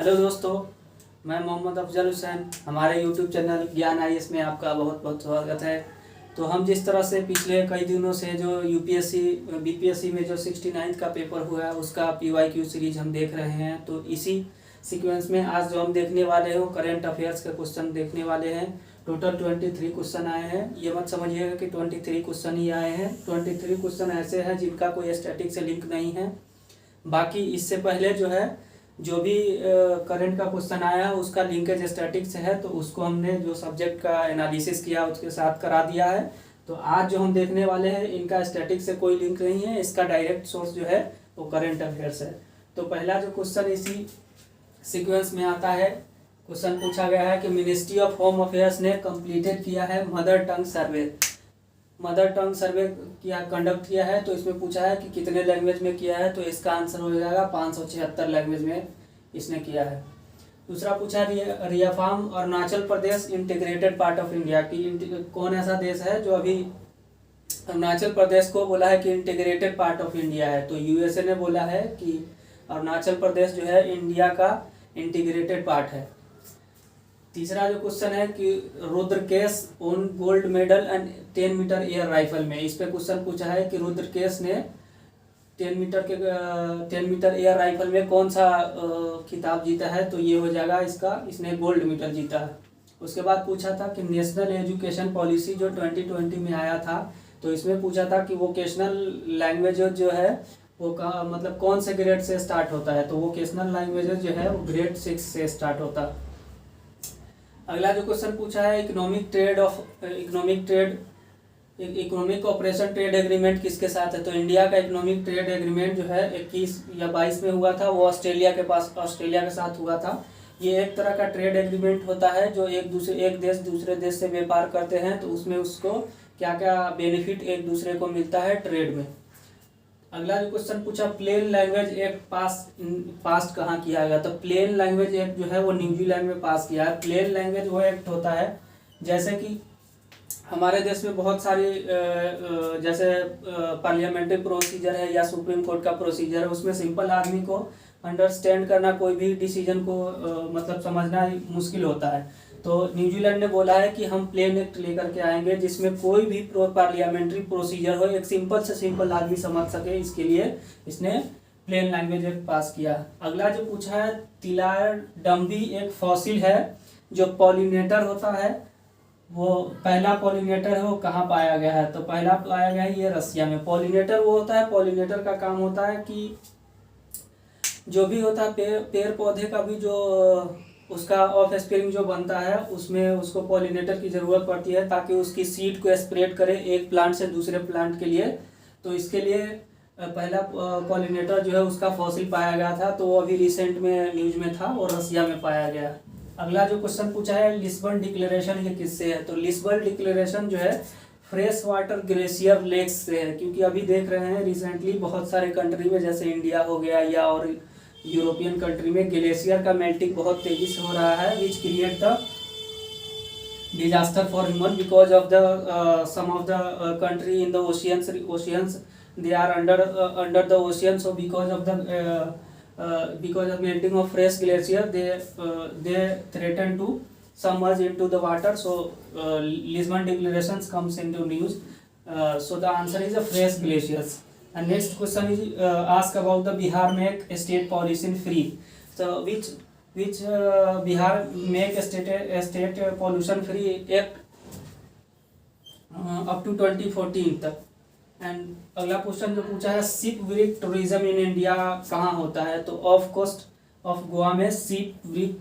Hello दोस्तों, मैं मोहम्मद अफजल हुसैन। हमारे यूट्यूब चैनल ज्ञान आईएएस में आपका बहुत बहुत स्वागत है। तो हम जिस तरह से पिछले कई दिनों से जो यूपीएससी बीपीएससी में जो 69th का पेपर हुआ है उसका पीवाईक्यू सीरीज हम देख रहे हैं। तो इसी सीक्वेंस में आज जो हम देखने वाले हैं वो करेंट अफेयर्स के क्वेश्चन देखने वाले हैं। टोटल 23 क्वेश्चन आए हैं। ये मत समझिएगा कि 23 क्वेश्चन ही आए हैं। 23 क्वेश्चन ऐसे हैं जिनका कोई स्टैटिक से लिंक नहीं है। बाकी इससे पहले जो भी करंट का क्वेश्चन आया है उसका लिंकेज स्टैटिक से है, तो उसको हमने जो सब्जेक्ट का एनालिसिस किया उसके साथ करा दिया है। तो आज जो हम देखने वाले हैं इनका स्टैटिक से कोई लिंक नहीं है, इसका डायरेक्ट सोर्स जो है वो करंट अफेयर्स है। तो पहला जो क्वेश्चन इसी सीक्वेंस में आता है, क्वेश्चन पूछा गया है कि मिनिस्ट्री ऑफ होम अफेयर्स ने कंप्लीटेड किया है मदर टंग सर्वे किया कंडक्ट किया है। तो इसमें पूछा है कि कितने लैंग्वेज में किया है, तो इसका आंसर हो जाएगा 576 लैंग्वेज में इसने किया है। दूसरा पूछा रियाफार्म Arunachal Pradesh integrated part of India की कौन ऐसा देश है जो अभी अरुणाचल प्रदेश को बोला है कि इंटीग्रेटेड पार्ट ऑफ इंडिया है। तो यूएसए ने बोला है कि अरुणाचल प्रदेश जो है इंडिया का इंटीग्रेटेड पार्ट है। तीसरा जो क्वेश्चन है कि Rudrakesh won gold medal and 10 metre air rifle में, इस पे क्वेश्चन पूछा है कि रुद्रकेश ने 10 मीटर एयर राइफल में कौन सा खिताब जीता है, तो ये हो जाएगा इसने गोल्ड मेडल जीता है। उसके बाद पूछा था कि नेशनल एजुकेशन पॉलिसी जो 2020 में आया था, तो इसमें पूछा था कि वोकेशनल लैंग्वेज जो है वो मतलब कौन से ग्रेड से स्टार्ट होता है, तो वोकेशनल लैंग्वेज जो है वो ग्रेड 6 से स्टार्ट होता है। अगला जो क्वेश्चन पूछा है इकोनॉमिक ऑपरेशन ट्रेड एग्रीमेंट किसके साथ है, तो इंडिया का इकोनॉमिक ट्रेड एग्रीमेंट जो है 21 या 22 में हुआ था, वो ऑस्ट्रेलिया के साथ हुआ था। ये एक तरह का ट्रेड एग्रीमेंट होता है जो एक देश दूसरे देश से व्यापार करते हैं, तो उसमें उसको क्या क्या बेनिफिट एक दूसरे को मिलता है ट्रेड में। अगला जो क्वेश्चन पूछा प्लेन लैंग्वेज एक्ट पास कहाँ किया गया, तो प्लेन लैंग्वेज एक्ट जो है वो न्यूजीलैंड में पास किया है। प्लेन लैंग्वेज वो एक्ट होता है जैसे कि हमारे देश में बहुत सारी जैसे पार्लियामेंट्री प्रोसीजर है या सुप्रीम कोर्ट का प्रोसीजर है, उसमें सिंपल आदमी को अंडरस्टैंड करना, कोई भी डिसीजन को मतलब समझना मुश्किल होता है। तो न्यूजीलैंड ने बोला है कि हम प्लेन एक्ट लेकर के आएंगे जिसमें कोई भी पार्लियामेंट्री प्रोसीजर हो, एक सिंपल से सिंपल आदमी समझ सके, इसके लिए इसने प्लेन लैंग्वेज एक्ट पास किया। अगला जो पूछा है तिलाडम्बी एक फॉसिल है जो पॉलिनेटर होता है, वो पहला पॉलिनेटर है वो कहाँ पाया गया है, तो पहला पाया गया है ये रसिया में। पॉलिनेटर वो होता है, पॉलिनेटर का काम होता है कि जो भी होता है पेड़ पौधे का भी जो उसका ऑफ स्प्रिंग जो बनता है उसमें उसको पॉलिनेटर की ज़रूरत पड़ती है ताकि उसकी सीड को स्प्रेड करे एक प्लांट से दूसरे प्लांट के लिए। तो इसके लिए पहला पॉलिनेटर जो है उसका फॉसिल पाया गया था, तो वो अभी रिसेंट में न्यूज में था और रसिया में पाया गया। अगला जो क्वेश्चन पूछा है लिस्बन डिक्लेरेशन ये किससे है, तो लिस्बन डिक्लेरेशन जो है फ्रेश वाटर ग्लेशियर लेक्स से है, क्योंकि अभी देख रहे हैं रिसेंटली बहुत सारे कंट्री में जैसे इंडिया हो गया या और यूरोपियन कंट्री में ग्लेशियर का मेल्टिंग बहुत तेजी से हो रहा है, which create the disaster for human because of the some of the country in the oceans they are under the ocean, so because of melting of fresh glacier they threaten to submerge into the water, so Lisbon declarations comes into news, so the answer is a fresh glaciers. And next question is ask about the Bihar make state pollution free, so which Bihar make state pollution free act up to 2014 तक। And अगला question जो पूछा है ship brick tourism in India कहाँ होता है, तो of coast of Goa में शिप ब्रिक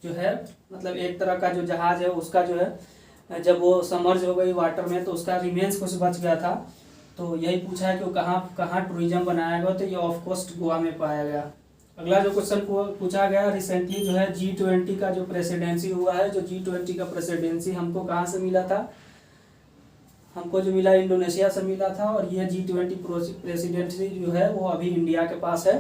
जो है मतलब एक तरह का जो जहाज है उसका जो है जब वो समर्ज हो गई वाटर में तो उसका रिमेन्स कुछ बच गया था, तो यही पूछा है कि वो कहाँ टूरिज्म बनाया गया, तो ये ऑफ कोस्ट गोवा में पाया गया। अगला जो क्वेश्चन पूछा गया रिसेंटली जो है G20 का जो प्रेसिडेंसी हुआ है, जो G20 का प्रेसिडेंसी हमको कहाँ से मिला था, हमको जो मिला इंडोनेशिया से मिला था, और ये G20 प्रेसिडेंसी जो है वो अभी इंडिया के पास है।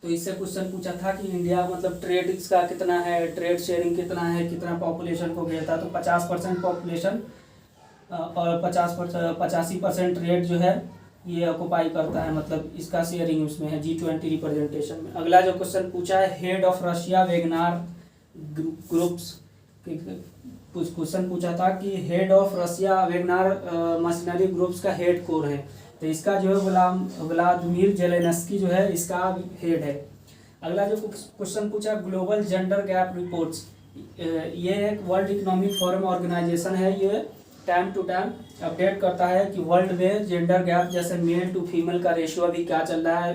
तो इससे क्वेश्चन पूछा था कि इंडिया मतलब ट्रेड इसका कितना है, ट्रेड शेयरिंग कितना है, कितना पॉपुलेशन को घेरता, तो 50% पॉपुलेशन और 85% ट्रेड जो है ये ऑक्युपाई करता है, मतलब इसका शेयरिंग उसमें है G20 रिप्रेजेंटेशन में। अगला जो क्वेश्चन पूछा है, head of Russia Wagner groups, कुछ क्वेश्चन पूछा था कि head of Russia Wagner machinery groups का हेड कौन है, तो इसका जो है व्लादिमीर जेलेंस्की जो है इसका हेड है। अगला जो क्वेश्चन पूछा, ग्लोबल जेंडर गैप रिपोर्ट्स, ये एक वर्ल्ड इकोनॉमिक फोरम ऑर्गेनाइजेशन है, ये टाइम टू टाइम अपडेट करता है कि वर्ल्ड में जेंडर गैप जैसे मेल टू फीमेल का रेशियो अभी क्या चल रहा है,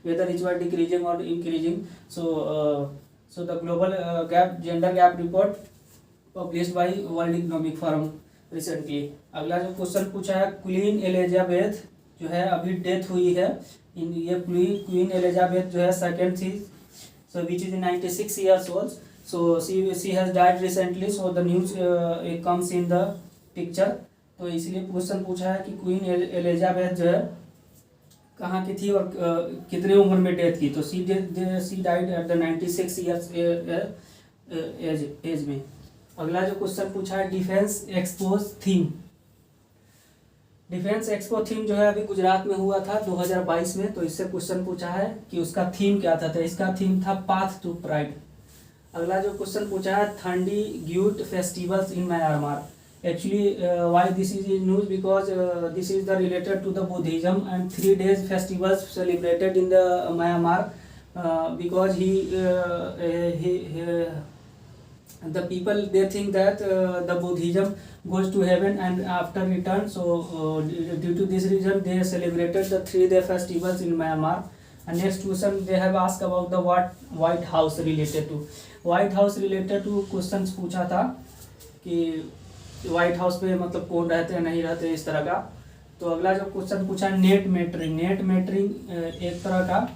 वेदर इज वर डिक्रीजिंग और increasing. So the global gap gender gap report published by world economic forum recently. अगला जो क्वेश्चन पूछा है, क्वीन एलिजाबेथ जो है अभी डेथ हुई है, ये क्वीन एलिजाबेथ जो है सेकेंड थी, so which is 96 years old, so she has died recently, so the news comes in the picture. तो इसलिए क्वेश्चन पूछा है कि क्वीन एलिजाबेथ जो है कहाँ की थी और कितने उम्र में डेथ की, तो she died at the 96 years age में। अगला जो क्वेश्चन पूछा है, defence expo theme, defence expo theme जो है अभी गुजरात में हुआ था 2022 में, तो इससे क्वेश्चन पूछा है कि उसका थीम क्या था, तो इसका थीम था पाथ टू प्राइड। अगला जो क्वेश्चन पूछा है, Thadingyut festivals in Myanmar, actually why this is news because this is the related to the Buddhism and 3 days festivals celebrated in the Myanmar because the people they think that the Buddhism goes to heaven and after return, so due to this reason they celebrated the 3-day festivals in Myanmar. And next question they have asked about the White House related to questions पूछा था कि white house पे मतलब कौन रहते हैं नहीं रहते इस तरह का। तो अगला जो क्वेश्चन पूछा, नेट मीटरिंग एक तरह का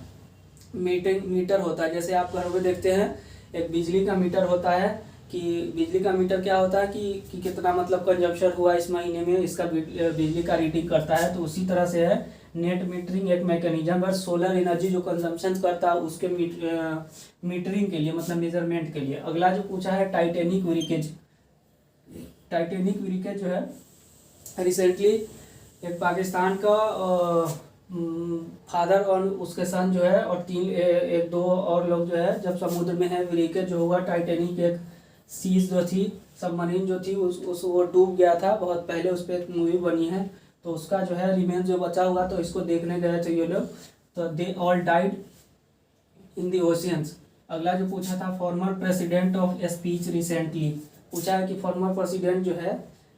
मीटर होता है, जैसे आप घर में देखते हैं एक बिजली का मीटर होता है, कि बिजली का मीटर क्या होता है कि कितना मतलब कंजप्शन हुआ इस महीने में, इसका बिजली का रीडिंग करता है। तो उसी तरह से है नेट मीटरिंग एक मैकेनिज्म है, सोलर एनर्जी जो कंजम्पशन करता है उसके मीटरिंग के लिए, मतलब मेजरमेंट के लिए। अगला जो पूछा है, टाइटेनिक विरिकेज जो है रिसेंटली एक पाकिस्तान का फादर और उसके सन जो है और एक दो और लोग जो है जब समुद्र में है, विरिकेज जो हुआ टाइटेनिक एक सीज जो थी सबमरीन जो थी उस वो डूब गया था बहुत पहले, उस पर एक मूवी बनी है, तो उसका जो है रिमेन जो बचा हुआ तो इसको देखने गए थे ये लोग, तो they all died in the oceans. अगला जो पूछा था, former president of speech recently, पूछा है कि फॉर्मर प्रेसिडेंट जो है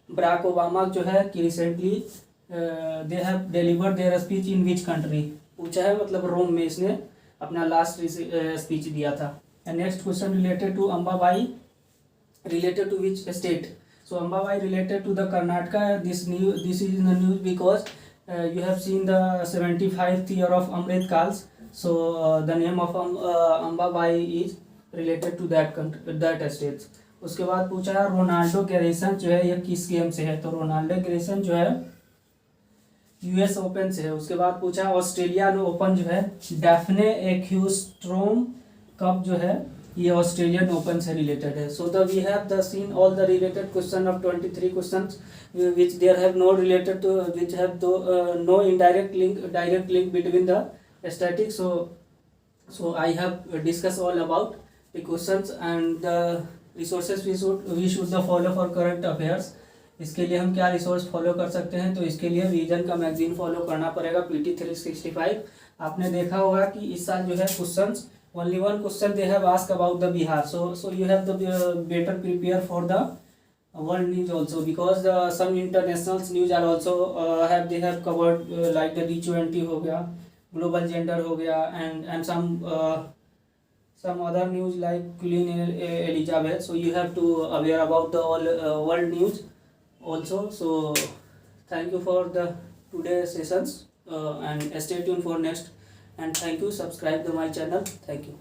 बराक ओबामा जो है कि recently they have delivered there speech in which country, पूछा है मतलब रोम में इसने अपना लास्ट स्पीच दिया था। And next question related to Ambabai, related to which state, so Ambabai related to the Karnataka. This is in the news because you have seen the 75th year of Amrit Kals, so the name of Ambabai is related to that state. उसके बाद पूछा है Ronaldo garrison जो है ये किस game से है, तो रोनाल्डो गैरिसन जो है यूएस ओपन से है। उसके बाद पूछा ऑस्ट्रेलियन ओपन जो है डैफ्ने एक्यूस्ट्रोम कप जो है ये ऑस्ट्रेलियन ओपन से रिलेटेड है। So the we have the seen all the related question of 23 questions which there have no related to which have no indirect link direct link between the statics. So I have discussed all about the questions and the resources we should follow for current affairs. इसके लिए हम क्या resource follow कर सकते हैं, तो इसके लिए विजन का मैगजीन फॉलो करना पड़ेगा PT 365। आपने देखा होगा कि इस साल जो है questions only one question they have asked about the Bihar, so you have to better prepare for the world news also, because some international news are also they have covered like the D20 हो गया, global gender हो गया, and some other news like Queen Elizabeth, so you have to aware about the all world news also. So thank you for the today's sessions and stay tuned for next, and thank you, subscribe to my channel, thank you.